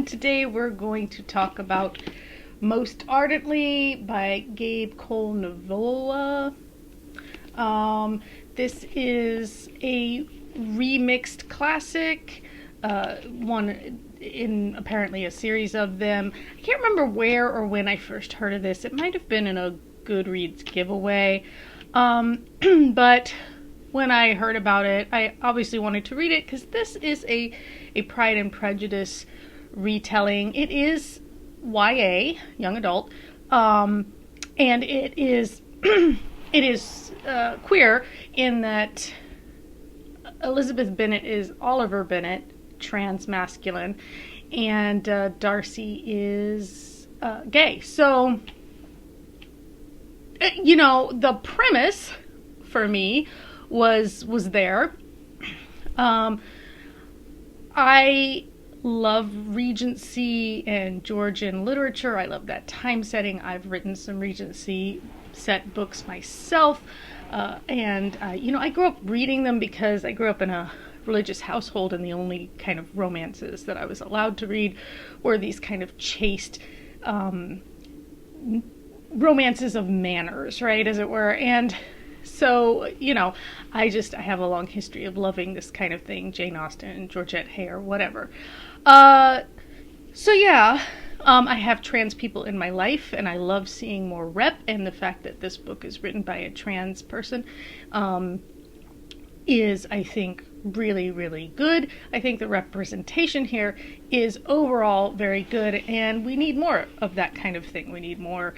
and today we're going to talk about Most Ardently by Gabe Novoa. This is a remixed classic, one in apparently a series of them. I can't remember where or when I first heard of this. It might have been in a Goodreads giveaway, but when I heard about it, I obviously wanted to read it because this is a Pride and Prejudice retelling. It is YA, young adult, and it is queer in that Elizabeth Bennet is Oliver Bennet, trans masculine, and Darcy is gay. So, the premise for me was there. I love Regency and Georgian literature. I love that time setting. I've written some Regency set books myself, and I grew up reading them because I grew up in a religious household, and the only kind of romances that I was allowed to read were these kind of chaste romances of manners, right, as it were. And so, I have a long history of loving this kind of thing, Jane Austen, Georgette Hare, whatever. I have trans people in my life, and I love seeing more rep, and the fact that this book is written by a trans person is, I think, really, really good. I think the representation here is overall very good, and we need more of that kind of thing. We need more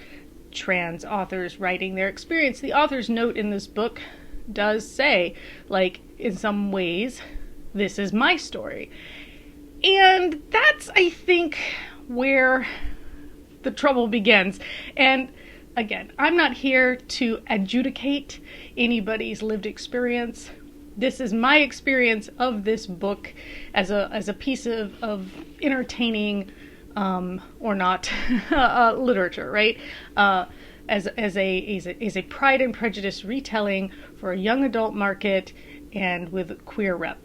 trans authors writing their experience. The author's note in this book does say, in some ways, this is my story. And that's, I think, where the trouble begins. And again, I'm not here to adjudicate anybody's lived experience. This is my experience of this book as a piece of entertaining or not literature, right? As a Pride and Prejudice retelling for a young adult market and with queer rep.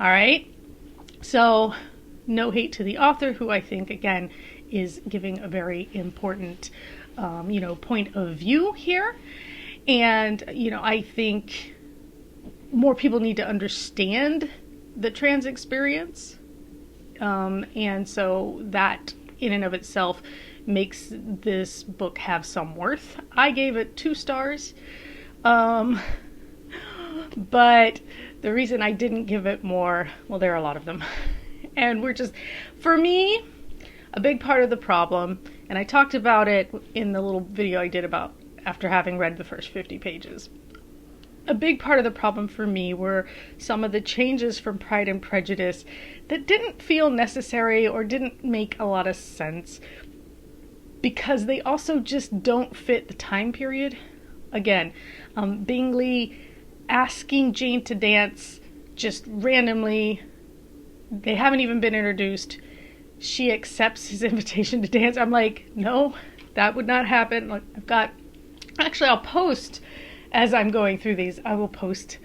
All right. So, no hate to the author, who I think again is giving a very important, point of view here, and I think more people need to understand the trans experience. And so that in and of itself makes this book have some worth. I gave it 2 stars. But the reason I didn't give it more, well, there are a lot of them. And for me, a big part of the problem, and I talked about it in the little video I did about after having read the first 50 pages. A big part of the problem for me were some of the changes from Pride and Prejudice that didn't feel necessary or didn't make a lot of sense because they also just don't fit the time period. Again, Bingley asking Jane to dance just randomly. They haven't even been introduced. She accepts his invitation to dance. I'm like, no, that would not happen. I'll post. As I'm going through these, I will post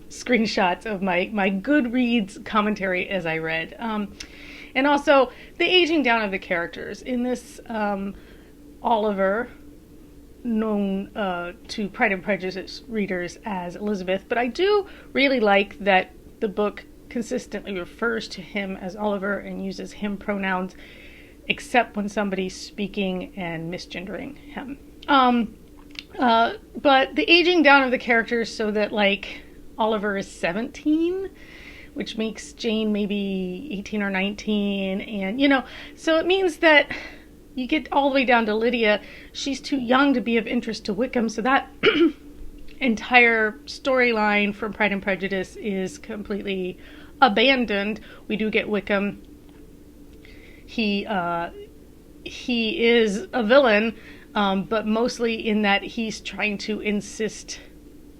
screenshots of my Goodreads commentary as I read. And also, the aging down of the characters. In this, Oliver, known to Pride and Prejudice readers as Elizabeth, but I do really like that the book consistently refers to him as Oliver and uses him pronouns, except when somebody's speaking and misgendering him. But the aging down of the characters so that, Oliver is 17, which makes Jane maybe 18 or 19, and, so it means that you get all the way down to Lydia. She's too young to be of interest to Wickham, so that entire storyline from Pride and Prejudice is completely abandoned. We do get Wickham. He is a villain, but mostly in that he's trying to insist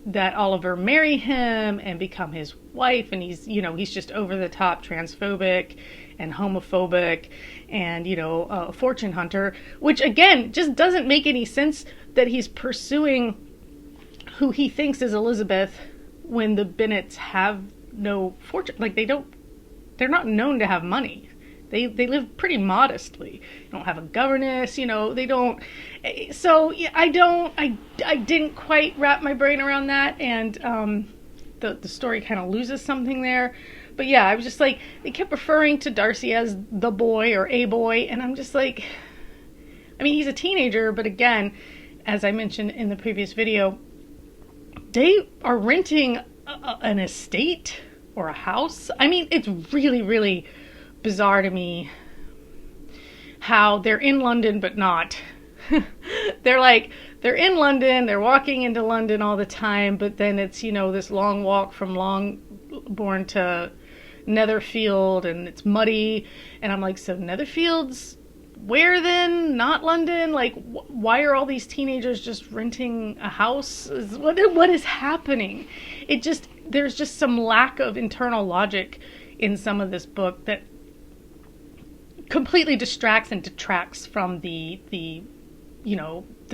that Oliver marry him and become his wife, and he's just over the top transphobic and homophobic and, a fortune hunter, which again just doesn't make any sense that he's pursuing who he thinks is Elizabeth when the Bennets have no fortune. They're not known to have money. They live pretty modestly. They don't have a governess, they don't. So yeah, I didn't quite wrap my brain around that, and the story kind of loses something there. But yeah, I was just like, they kept referring to Darcy as the boy or a boy, and I'm just like, I mean, he's a teenager, but again, as I mentioned in the previous video, they are renting an estate or a house. I mean, it's really, really bizarre to me how they're in London but not. They're in London, they're walking into London all the time, but then it's, this long walk from Longbourn to Netherfield, and it's muddy, and I'm like, so Netherfield's where then? Not London? Like, why are all these teenagers just renting a house? What is happening? There's just some lack of internal logic in some of this book that completely distracts and detracts from the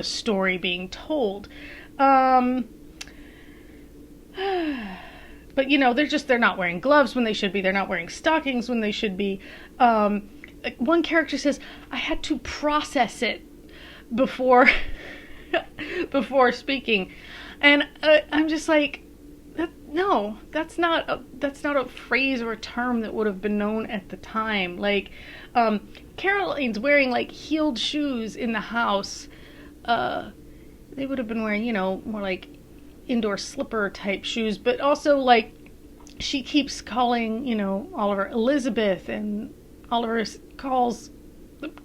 story being told. But they're not wearing gloves when they should be. They're not wearing stockings when they should be. One character says, I had to process it before speaking. And I'm just like, no, that's not a phrase or a term that would have been known at the time. Like, Caroline's wearing like heeled shoes in the house. They would have been wearing, more like indoor slipper type shoes, but also like she keeps calling, Oliver Elizabeth, and Oliver calls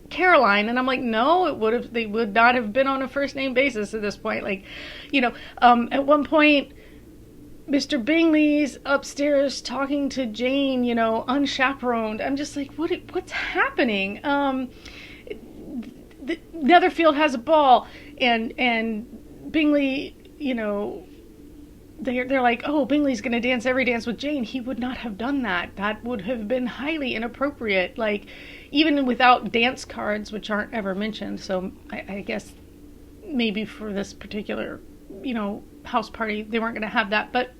Caroline, and I'm like, no, they would not have been on a first name basis at this point. Like, at one point, Mr. Bingley's upstairs talking to Jane, unchaperoned. I'm just like, what's happening? Netherfield has a ball, and Bingley, they're like, oh, Bingley's going to dance every dance with Jane. He would not have done that. That would have been highly inappropriate. Like, even without dance cards, which aren't ever mentioned. So I guess maybe for this particular, house party, they weren't going to have that. But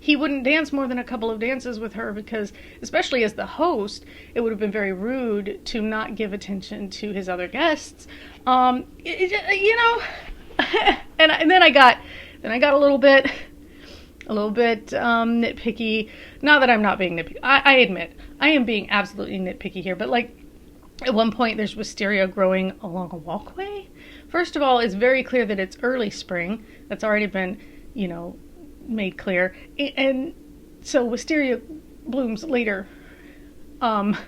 he wouldn't dance more than a couple of dances with her because, especially as the host, it would have been very rude to not give attention to his other guests. And then I got a little bit nitpicky. Not that I'm not being nitpicky. I admit I am being absolutely nitpicky here. But like, at one point, there's wisteria growing along a walkway. First of all, it's very clear that it's early spring. That's already been, made clear. And so wisteria blooms later. And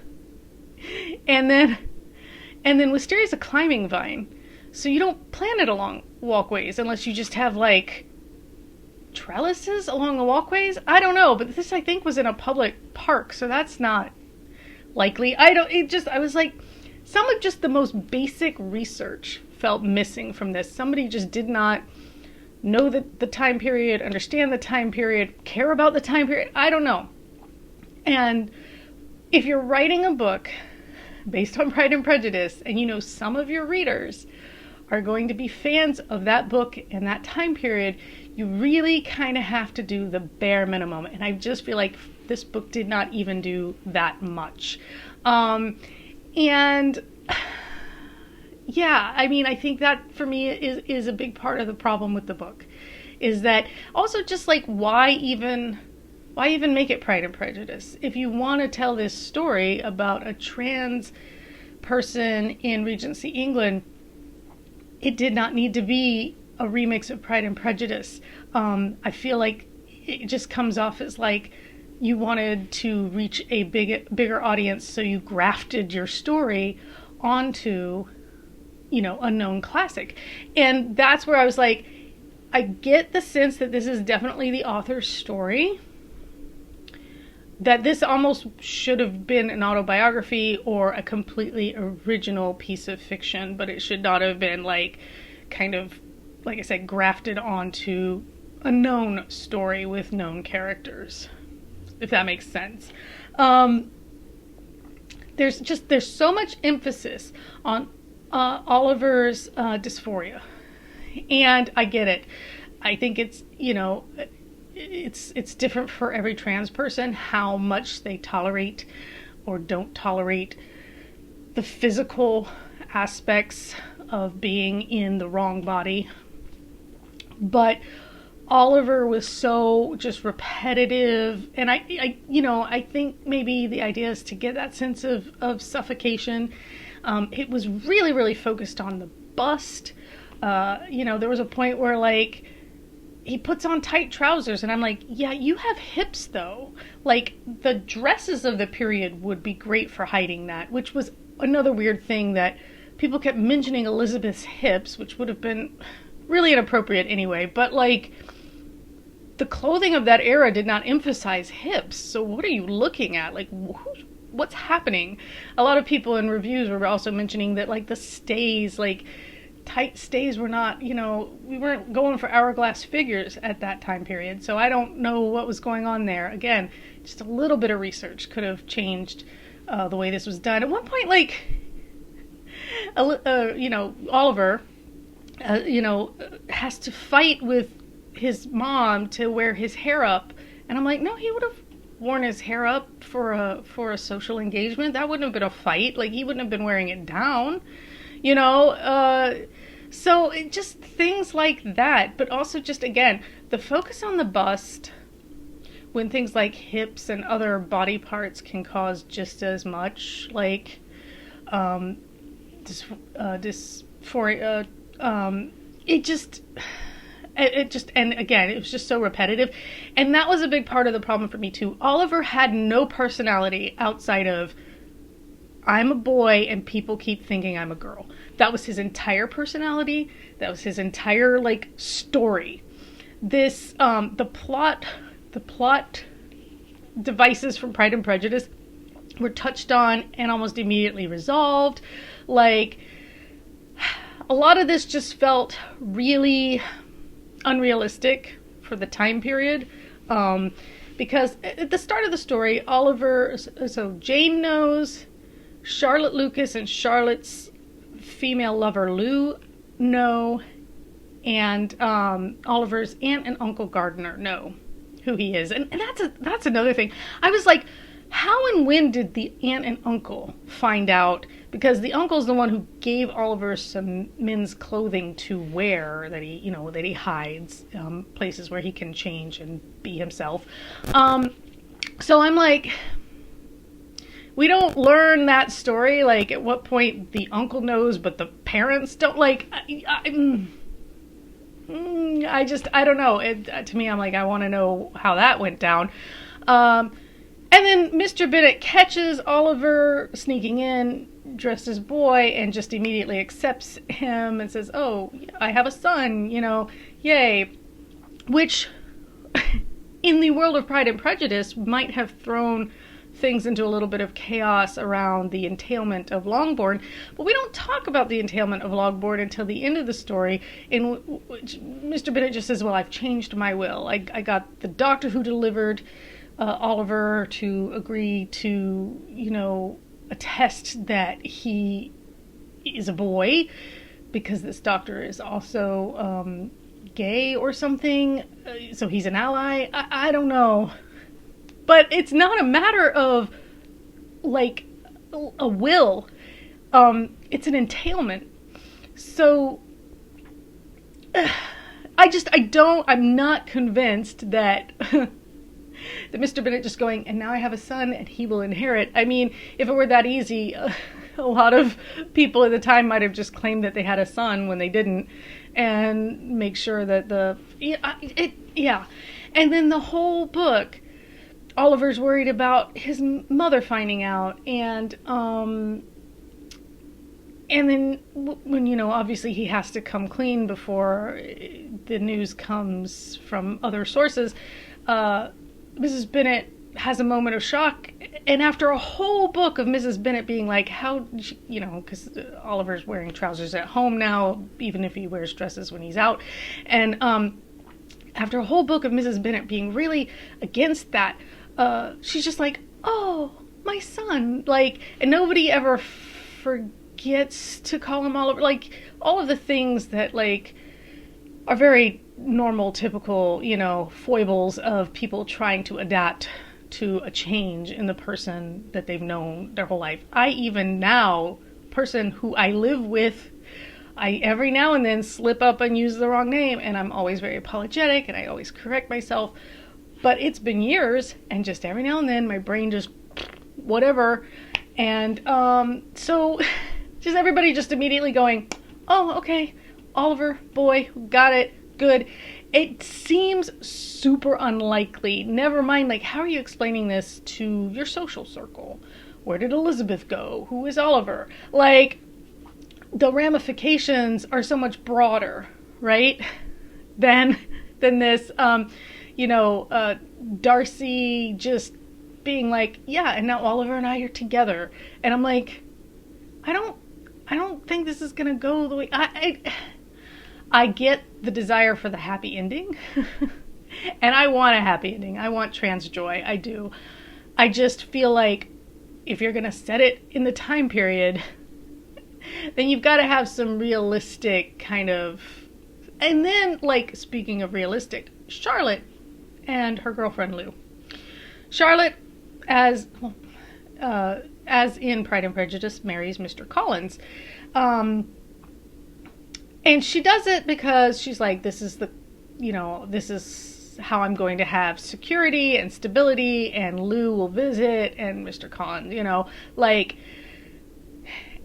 then wisteria is a climbing vine. So you don't plant it along walkways unless you just have like trellises along the walkways. I don't know, but this I think was in a public park, so that's not likely. I was like, some of just the most basic research felt missing from this. Somebody just did not know the time period, understand the time period, care about the time period. I don't know. And if you're writing a book based on Pride and Prejudice, and some of your readers are going to be fans of that book and that time period, you really kind of have to do the bare minimum. And I just feel like this book did not even do that much. And yeah, I mean, I think that for me is a big part of the problem with the book, is that also just like, why even make it Pride and Prejudice? If you want to tell this story about a trans person in Regency England, it did not need to be a remix of Pride and Prejudice. I feel like it just comes off as like you wanted to reach a bigger audience, so you grafted your story onto, a known classic. And that's where I was like, I get the sense that this is definitely the author's story, that this almost should have been an autobiography or a completely original piece of fiction, but it should not have been like, kind of, like I said, grafted onto a known story with known characters, if that makes sense. There's so much emphasis on Oliver's dysphoria, and I get it. I think it's, it's different for every trans person how much they tolerate or don't tolerate the physical aspects of being in the wrong body. But Oliver was so just repetitive, and I think maybe the idea is to get that sense of suffocation. It was really, really focused on the bust. There was a point where like he puts on tight trousers, and I'm like, yeah, you have hips though. Like the dresses of the period would be great for hiding that, which was another weird thing that people kept mentioning Elizabeth's hips, which would have been really inappropriate anyway, but like the clothing of that era did not emphasize hips. So what are you looking at? Like what's happening? A lot of people in reviews were also mentioning that like the stays, like tight stays were not, we weren't going for hourglass figures at that time period. So I don't know what was going on there. Again, just a little bit of research could have changed the way this was done. At one point, like, Oliver, has to fight with his mom to wear his hair up. And I'm like, no, he would have worn his hair up for a social engagement. That wouldn't have been a fight. Like, he wouldn't have been wearing it down, so it just things like that. But also just, again, the focus on the bust when things like hips and other body parts can cause just as much, like, dysphoria, and again, it was just so repetitive. And that was a big part of the problem for me too. Oliver had no personality outside of, I'm a boy and people keep thinking I'm a girl. That was his entire personality. That was his entire, like, story. This, the plot devices from Pride and Prejudice were touched on and almost immediately resolved. Like, a lot of this just felt really unrealistic for the time period. Because at the start of the story, Jane knows, Charlotte Lucas and Charlotte's female lover Lou know, and Oliver's aunt and uncle Gardner know who he is. And that's another thing. I was like, how and when did the aunt and uncle find out? Because the uncle's the one who gave Oliver some men's clothing to wear that he hides, places where he can change and be himself. So I'm like, we don't learn that story. Like, at what point the uncle knows, but the parents don't. Like, I don't know. To me, I'm like, I want to know how that went down. And then Mr. Bennet catches Oliver sneaking in, dressed as boy, and just immediately accepts him and says, oh, I have a son, yay. Which, in the world of Pride and Prejudice, might have thrown things into a little bit of chaos around the entailment of Longbourn. But we don't talk about the entailment of Longbourn until the end of the story, in which Mr. Bennet just says, well, I've changed my will. I got the doctor who delivered Oliver to agree to, attest that he is a boy, because this doctor is also gay or something, so he's an ally. I don't know. But it's not a matter of, like, a will. It's an entailment. So, I'm not convinced that that Mr. Bennet just going, and now I have a son and he will inherit. I mean, if it were that easy, a lot of people at the time might have just claimed that they had a son when they didn't, and make sure that And then the whole book, Oliver's worried about his mother finding out, and then when, obviously he has to come clean before the news comes from other sources, Mrs. Bennet has a moment of shock, and after a whole book of Mrs. Bennet being like, how, because Oliver's wearing trousers at home now, even if he wears dresses when he's out, and after a whole book of Mrs. Bennet being really against that, she's just like, oh, my son, like, and nobody ever forgets to call him Oliver, like, all of the things that, like, are very normal, typical, foibles of people trying to adapt to a change in the person that they've known their whole life. I even now, person who I live with, I every now and then slip up and use the wrong name, and I'm always very apologetic and I always correct myself. But it's been years, and just every now and then my brain just whatever. And so just everybody just immediately going, oh, okay, Oliver, boy, got it, good. It seems super unlikely. Never mind, like, how are you explaining this to your social circle? Where did Elizabeth go? Who is Oliver? Like, the ramifications are so much broader, right? Than this, Darcy just being like, yeah, and now Oliver and I are together. And I'm like, I don't think this is going to go the way I get the desire for the happy ending. And I want a happy ending. I want trans joy. I do. I just feel like if you're going to set it in the time period, then you've got to have some realistic kind of... And then, like, speaking of realistic, Charlotte and her girlfriend Lou. Charlotte, as in Pride and Prejudice, marries Mr. Collins. And she does it because she's like, this is how I'm going to have security and stability, and Lou will visit, and Mr. Collins,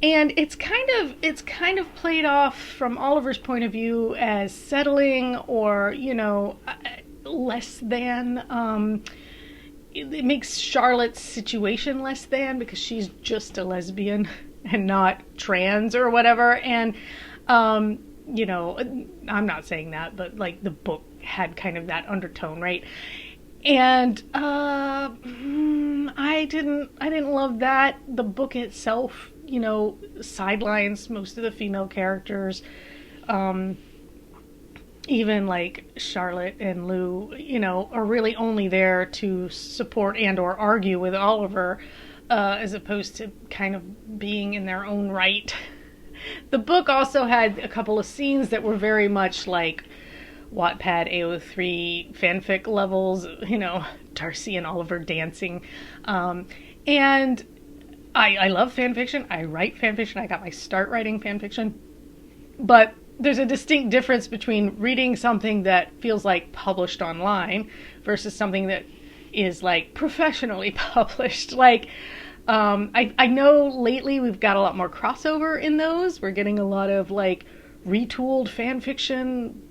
and it's kind of played off from Oliver's point of view as settling or, less than. It makes Charlotte's situation less than because she's just a lesbian and not trans or whatever. And, I'm not saying that, but like the book had kind of that undertone, right? And I didn't love that. The book itself, sidelines most of the female characters. Even like Charlotte and Lou, are really only there to support and or argue with Oliver, as opposed to kind of being in their own right. The book also had a couple of scenes that were very much like Wattpad AO3 fanfic levels, Darcy and Oliver dancing. And I love fanfiction. I write fanfiction. I got my start writing fanfiction. But there's a distinct difference between reading something that feels like published online versus something that is like professionally published. Like, I know lately we've got a lot more crossover in those. We're getting a lot of like retooled fan fiction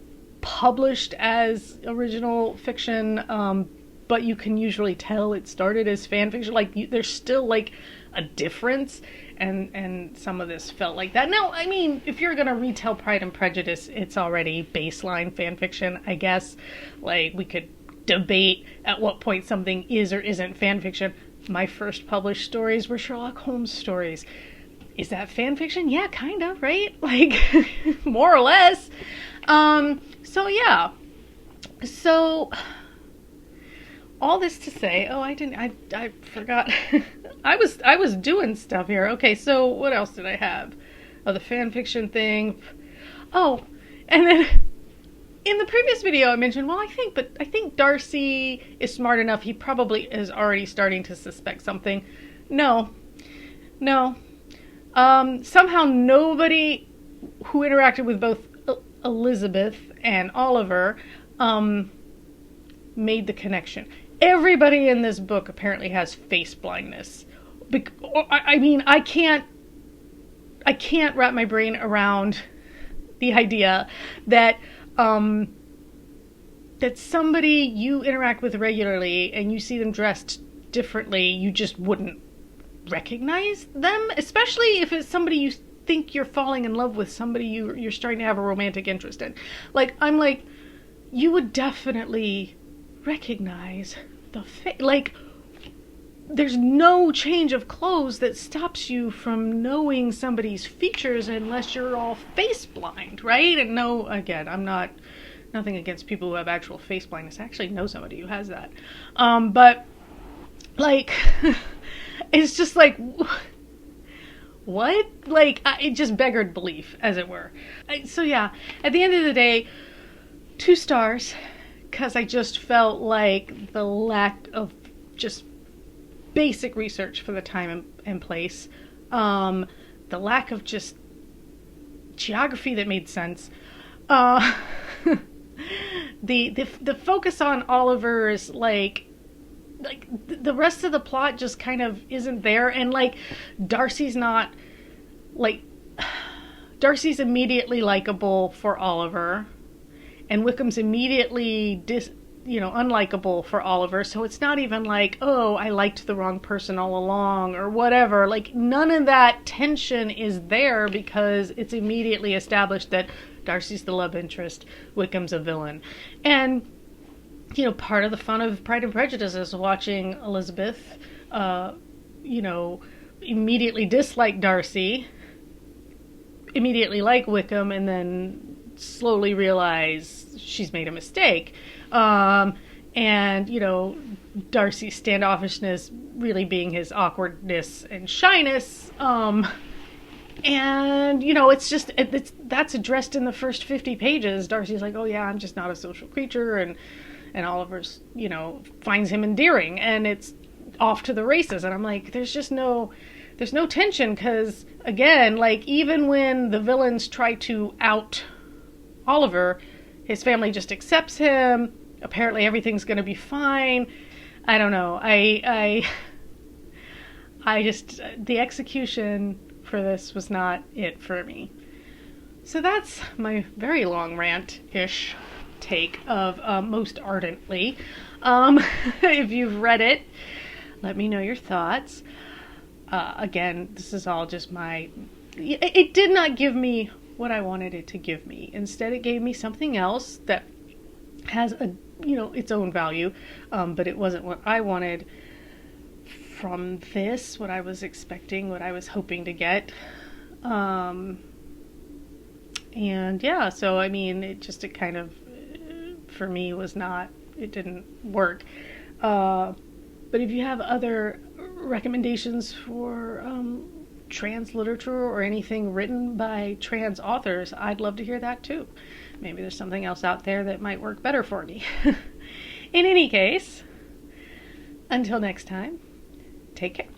published as original fiction, but you can usually tell it started as fan fiction. Like, there's still like a difference, and some of this felt like that. Now, I mean, if you're gonna retell Pride and Prejudice, it's already baseline fan fiction, I guess. Like, we could debate at what point something is or isn't fan fiction. My first published stories were Sherlock Holmes stories. Is that fan fiction? Yeah, kind of, right? Like, more or less. So yeah. So, all this to say, I forgot. I was doing stuff here. Okay, so what else did I have? Oh, the fan fiction thing. Oh, and then in the previous video I mentioned, I think Darcy is smart enough. He probably is already starting to suspect something. No. Somehow nobody who interacted with both Elizabeth and Oliver made the connection. Everybody in this book apparently has face blindness. I mean, I can't wrap my brain around the idea that that somebody you interact with regularly and you see them dressed differently, you just wouldn't recognize them, especially if it's somebody you think you're falling in love with, somebody you're starting to have a romantic interest in. Like, I'm like, you would definitely recognize the face. Like, there's no change of clothes that stops you from knowing somebody's features unless you're all face blind, right? And no, again, nothing against people who have actual face blindness. I actually know somebody who has that. But like, it's just like, what? Like, it just beggared belief, as it were. So yeah, at the end of the day, 2 stars, because I just felt like the lack of just basic research for the time and place. The lack of just geography that made sense. The focus on Oliver's like the rest of the plot just kind of isn't there, and like Darcy's not like Darcy's immediately likable for Oliver, and Wickham's immediately unlikable for Oliver. So it's not even like, oh, I liked the wrong person all along or whatever. Like none of that tension is there because it's immediately established that Darcy's the love interest, Wickham's a villain. And part of the fun of Pride and Prejudice is watching Elizabeth, immediately dislike Darcy, immediately like Wickham, and then slowly realize she's made a mistake. Darcy's standoffishness really being his awkwardness and shyness. That's addressed in the first 50 pages. Darcy's like, oh yeah, I'm just not a social creature, and Oliver's, finds him endearing, and it's off to the races. And I'm like, there's no tension, because again, like even when the villains try to out Oliver, his family just accepts him. Apparently everything's going to be fine. I don't know. I just, the execution for this was not it for me. So that's my very long rant-ish take of Most Ardently. If you've read it, let me know your thoughts. Again, this is all just it did not give me what I wanted it to give me. Instead, it gave me something else that has its own value, but it wasn't what I wanted from this, what I was expecting, what I was hoping to get. So I mean, it kind of, for me, it didn't work. But if you have other recommendations for trans literature or anything written by trans authors, I'd love to hear that too. Maybe there's something else out there that might work better for me. In any case, until next time, take care.